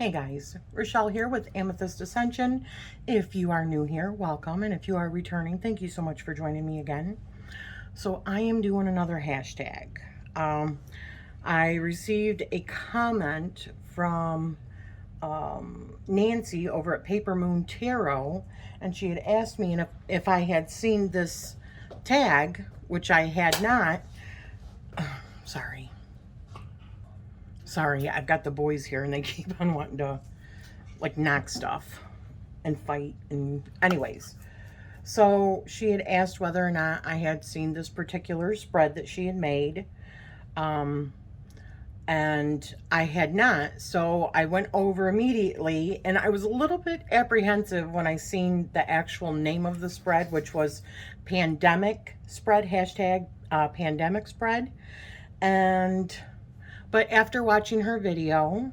Hey guys, Rachele here with Amethyst Ascension. If you are new here, welcome. And if you are returning, thank you so much for joining me again. So I am doing another hashtag. I received a comment from Nancy over at Papermoon Tarot, and she had asked me if I had seen this tag, which I had not. Sorry. Sorry, I've got the boys here and they keep on wanting to like knock stuff and fight. And anyways, so she had asked whether or not I had seen this particular spread that she had made. And I had not. So I went over immediately, and I was a little bit apprehensive when I seen the actual name of the spread, which was pandemic spread, hashtag pandemic spread. But after watching her video,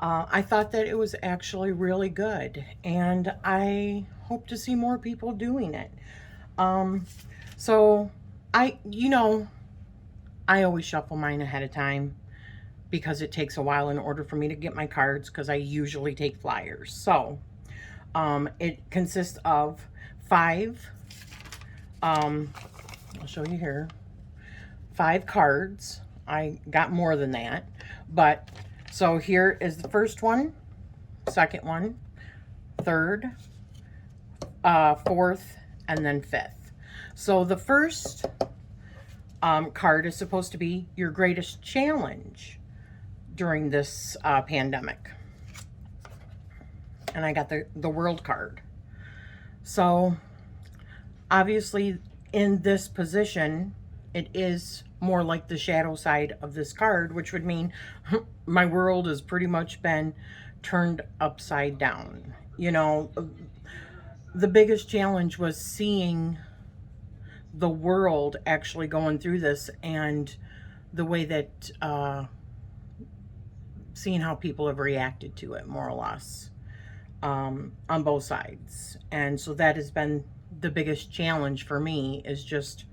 I thought that it was actually really good, and I hope to see more people doing it. So I always shuffle mine ahead of time because it takes a while in order for me to get my cards, because I usually take flyers. So it consists of 5, I'll show you here, 5 cards. I got more than that, but so here is the first one, second one, third, fourth, and then fifth. So the first card is supposed to be your greatest challenge during this pandemic. And I got the world card. So obviously in this position, it is more like the shadow side of this card, which would mean my world has pretty much been turned upside down. You know, the biggest challenge was seeing the world actually going through this, and the way that seeing how people have reacted to it, more or less, on both sides. And so that has been the biggest challenge for me, is just,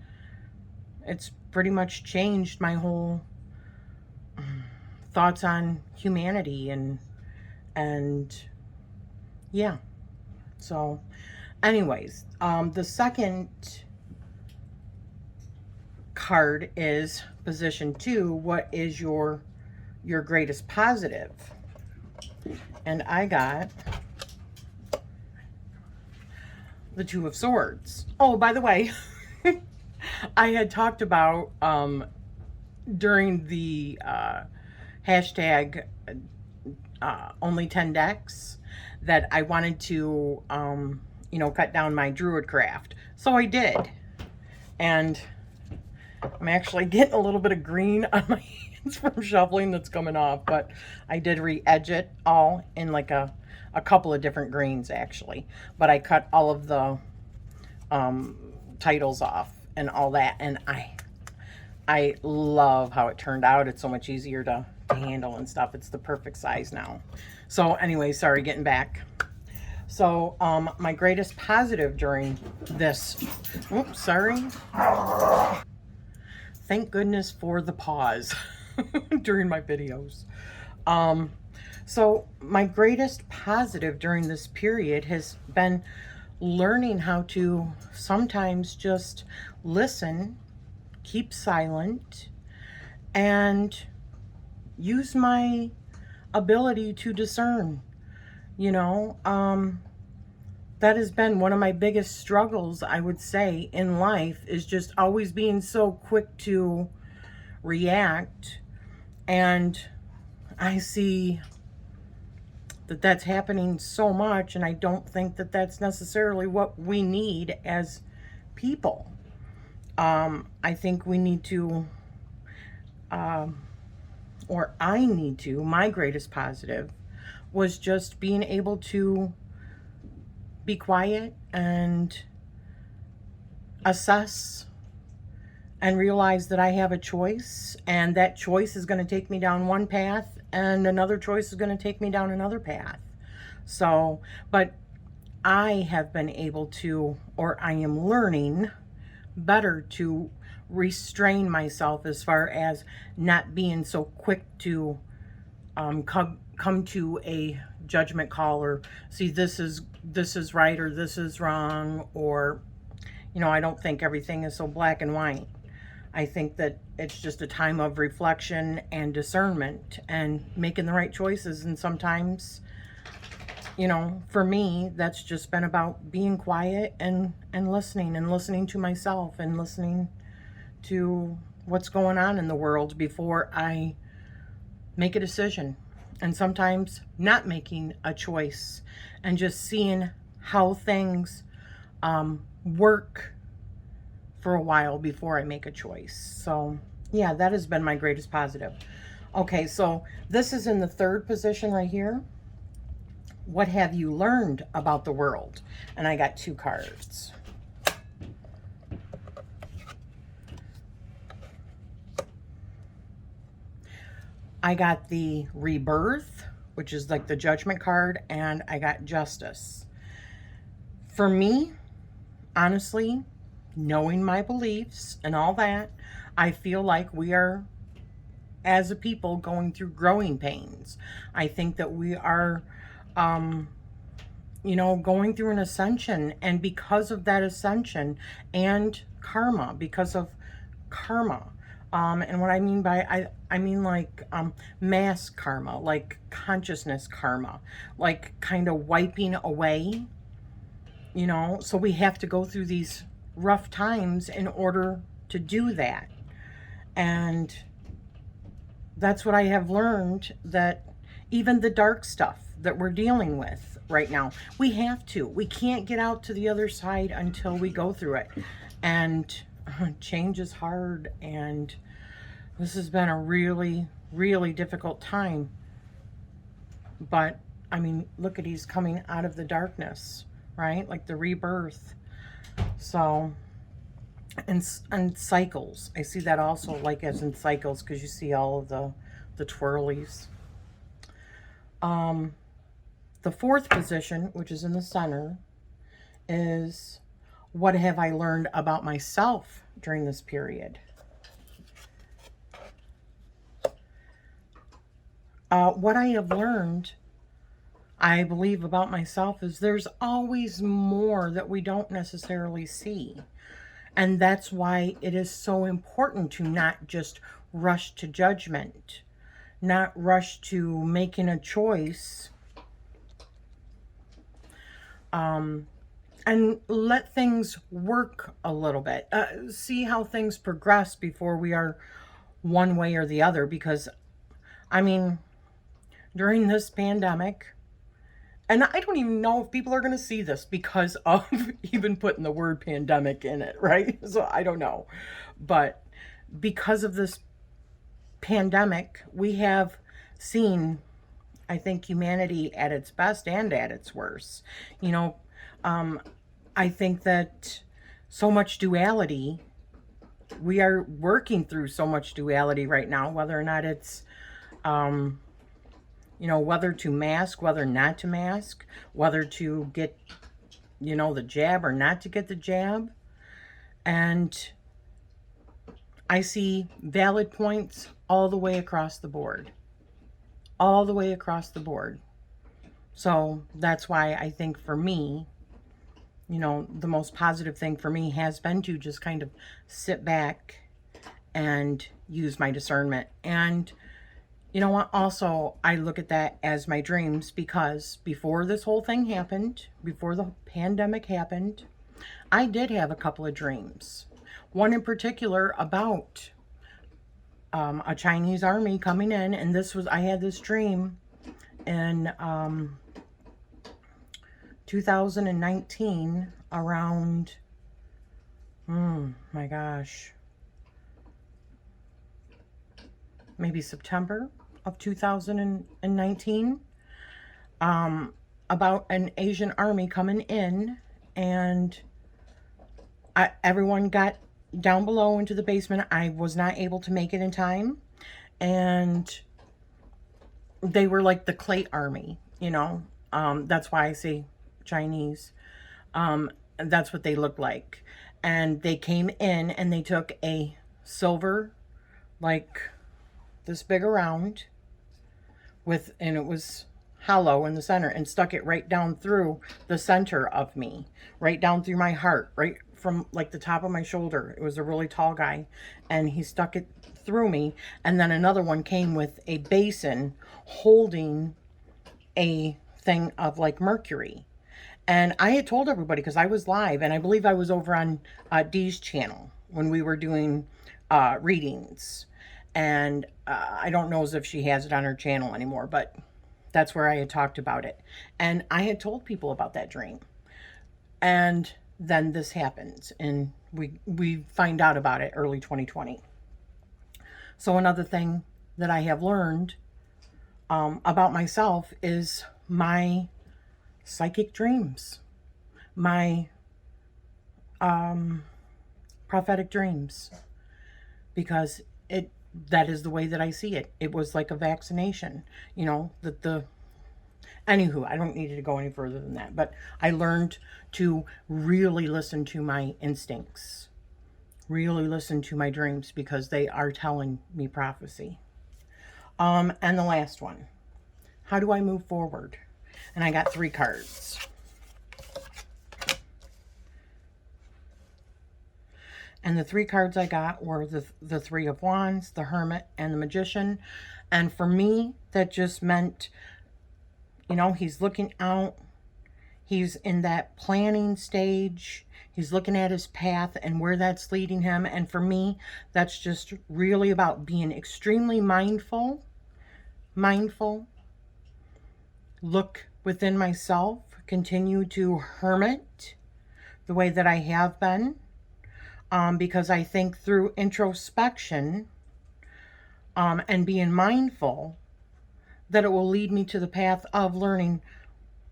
it's pretty much changed my whole thoughts on humanity, and yeah. So anyways, the second card is position 2. What is your greatest positive? And I got the 2 of Swords. Oh, by the way, I had talked about during the hashtag only 10 decks that I wanted to cut down my druid craft. So I did. And I'm actually getting a little bit of green on my hands from shuffling that's coming off, but I did re-edge it all in like a couple of different greens actually. But I cut all of the titles off and all that, and I love how it turned out. It's so much easier to handle and stuff. It's the perfect size now. So anyway, sorry, getting back. So my greatest positive during this, oops, sorry. Thank goodness for the pause during my videos. So my greatest positive during this period has been learning how to sometimes just listen, keep silent, and use my ability to discern. That has been one of my biggest struggles, I would say, in life, is just always being so quick to react. And I see that that's happening so much, and I don't think that that's necessarily what we need as people. I think we need to, or I need to, my greatest positive was just being able to be quiet and assess and realize that I have a choice, and that choice is going to take me down one path, and another choice is going to take me down another path. So, but I have been able to, or I am learning better to restrain myself as far as not being so quick to come to a judgment call, or see this is right or this is wrong, or I don't think everything is so black and white. I think that it's just a time of reflection and discernment and making the right choices. And sometimes, for me, that's just been about being quiet and listening to myself and listening to what's going on in the world before I make a decision. And sometimes not making a choice and just seeing how things work for a while before I make a choice. So yeah, that has been my greatest positive. Okay, so this is in the third position right here. What have you learned about the world? And I got 2 cards. I got the Rebirth, which is like the Judgment card, and I got Justice. For me, honestly, knowing my beliefs and all that, I feel like we are, as a people, going through growing pains. I think that we are, going through an ascension, and because of that ascension and karma, because of karma, and what I mean by, I mean like mass karma, like consciousness karma, like kind of wiping away, so we have to go through these rough times in order to do that. And that's what I have learned, that even the dark stuff that we're dealing with right now, we can't get out to the other side until we go through it. And change is hard, and this has been a really, really difficult time. But I mean, look at, he's coming out of the darkness, right? Like the rebirth. So, and cycles. I see that also, like as in cycles, because you see all of the twirlies. The fourth position, which is in the center, is what have I learned about myself during this period? What I have learned, I believe, about myself is there's always more that we don't necessarily see. And that's why it is so important to not just rush to judgment, not rush to making a choice, and let things work a little bit. See how things progress before we are one way or the other. Because, I mean, during this pandemic, and I don't even know if people are going to see this because of even putting the word pandemic in it, right? So I don't know. But because of this pandemic, we have seen, I think, humanity at its best and at its worst. I think that so much duality, we are working through so much duality right now, whether or not it's, whether to mask, whether not to mask, whether to get, the jab or not to get the jab. And I see valid points all the way across the board. All the way across the board. So that's why I think for me, the most positive thing for me has been to just kind of sit back and use my discernment. And you know what? Also, I look at that as my dreams, because before this whole thing happened, before the pandemic happened, I did have a couple of dreams. One in particular about a Chinese army coming in, and I had this dream in 2019 around, my gosh, maybe September of 2019, about an Asian army coming in, and everyone got down below into the basement. I was not able to make it in time, and they were like the clay army, that's why I say Chinese. That's what they looked like. And they came in and they took a silver, like this big around, and it was hollow in the center, and stuck it right down through the center of me, right down through my heart, right from like the top of my shoulder. It was a really tall guy, and he stuck it through me. And then another one came with a basin holding a thing of like mercury. And I had told everybody, because I was live, and I believe I was over on Dee's channel when we were doing readings. And I don't know as if she has it on her channel anymore, but that's where I had talked about it. And I had told people about that dream. And then this happens, and we find out about it early 2020. So another thing that I have learned about myself is my psychic dreams, my prophetic dreams, because that is the way that I see it. It was like a vaccination, you know, anywho, I don't need to go any further than that, but I learned to really listen to my instincts, really listen to my dreams, because they are telling me prophecy. And the last one, how do I move forward? And I got 3 cards. And the 3 cards I got were the 3 of Wands, the Hermit, and the Magician. And for me, that just meant, you know, he's looking out. He's in that planning stage. He's looking at his path and where that's leading him. And for me, that's just really about being extremely mindful. Look within myself. Continue to hermit the way that I have been. Because I think through introspection and being mindful, that it will lead me to the path of learning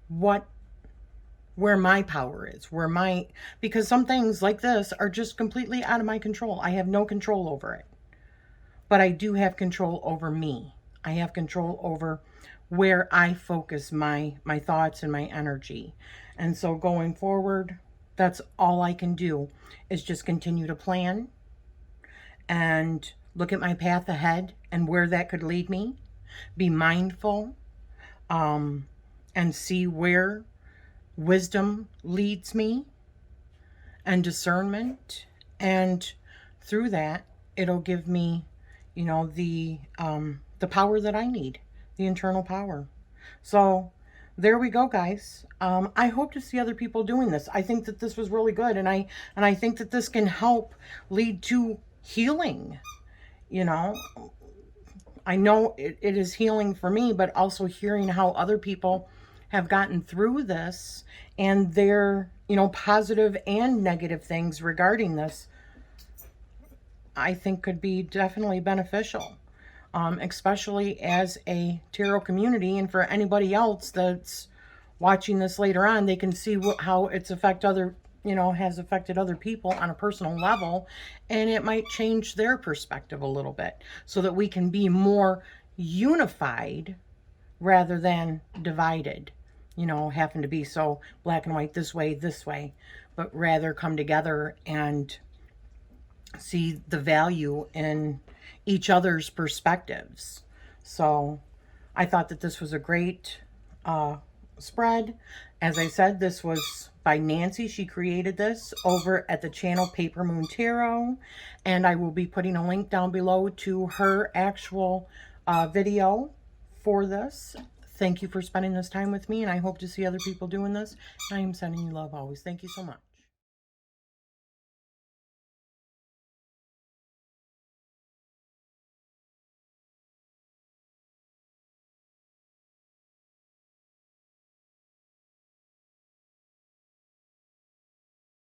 where my power is, because some things like this are just completely out of my control. I have no control over it, but I do have control over me. I have control over where I focus my thoughts and my energy. And so going forward, that's all I can do, is just continue to plan and look at my path ahead and where that could lead me. Be mindful and see where wisdom leads me, and discernment. And through that, it'll give me, you know, the power that I need, the internal power. So there we go, guys. I hope to see other people doing this. I think that this was really good, and I think that this can help lead to healing. You know, I know it is healing for me, but also hearing how other people have gotten through this and their, you know, positive and negative things regarding this, I think could be definitely beneficial. Especially as a tarot community, and for anybody else that's watching this later on, they can see how it's has affected other people on a personal level, and it might change their perspective a little bit, so that we can be more unified rather than divided, you know, having to be so black and white, this way, but rather come together and see the value in each other's perspectives. So I thought that this was a great spread. As I said, this was by Nancy. She created this over at the channel Papermoon Tarot, and I will be putting a link down below to her actual video for this. Thank you for spending this time with me, and I hope to see other people doing this. I am sending you love always. Thank you so much.